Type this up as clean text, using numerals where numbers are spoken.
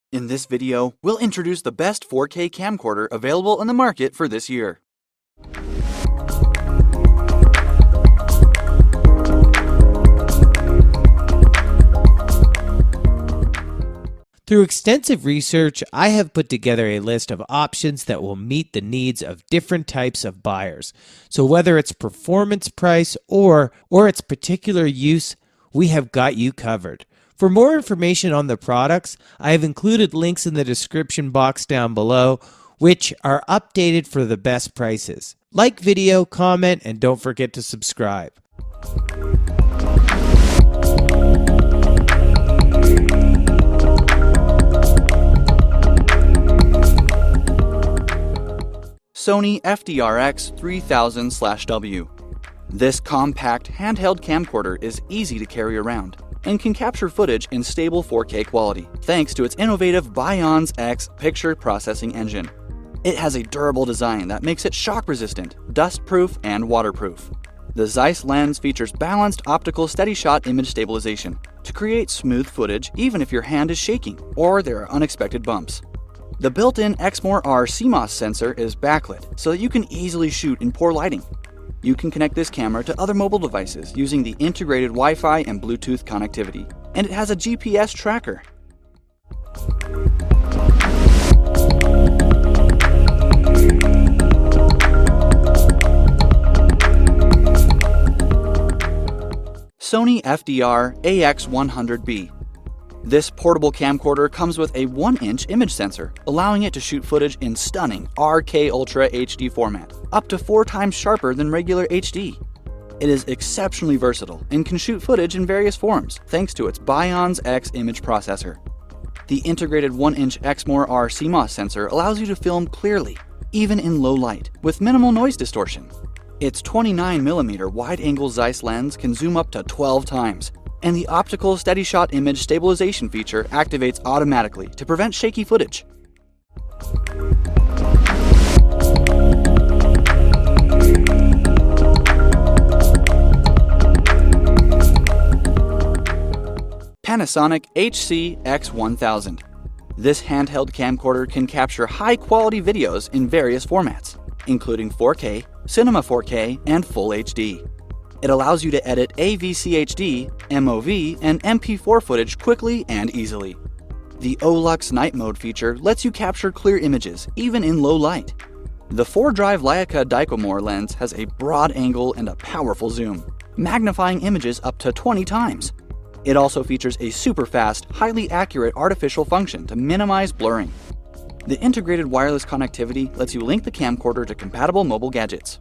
In this video, we'll introduce the best 4K camcorder available on the market for this year. Through extensive research, I have put together a list of options that will meet the needs of different types of buyers. So whether it's performance price or its particular use, we have got you covered. For more information on the products, I have included links in the description box down below, which are updated for the best prices. Like video, comment, and don't forget to subscribe. Sony FDRX3000W. This compact handheld camcorder is easy to carry around and can capture footage in stable 4K quality thanks to its innovative BIONZ X picture processing engine. It has a durable design that makes it shock resistant, dustproof, and waterproof. The Zeiss lens features balanced optical SteadyShot image stabilization to create smooth footage even if your hand is shaking or there are unexpected bumps. The built-in Exmor R CMOS sensor is backlit so that you can easily shoot in poor lighting. You can connect this camera to other mobile devices using the integrated Wi-Fi and Bluetooth connectivity, and it has a GPS tracker. Sony FDR Ax100B. This portable camcorder comes with a 1-inch image sensor, allowing it to shoot footage in stunning RK Ultra HD format, up to 4 times sharper than regular HD. It is exceptionally versatile and can shoot footage in various forms thanks to its BIONZ X image processor. The integrated 1-inch Exmor R CMOS sensor allows you to film clearly, even in low light, with minimal noise distortion. Its 29mm wide-angle Zeiss lens can zoom up to 12 times, and the optical SteadyShot image stabilization feature activates automatically to prevent shaky footage. Panasonic HCX1000. This handheld camcorder can capture high-quality videos in various formats, including 4K, Cinema 4K, and Full HD. It allows you to edit AVCHD, MOV, and MP4 footage quickly and easily. The O.I.S night mode feature lets you capture clear images, even in low light. The 4-drive Leica DICOMAR lens has a broad angle and a powerful zoom, magnifying images up to 20 times. It also features a super-fast, highly accurate artificial function to minimize blurring. The integrated wireless connectivity lets you link the camcorder to compatible mobile gadgets.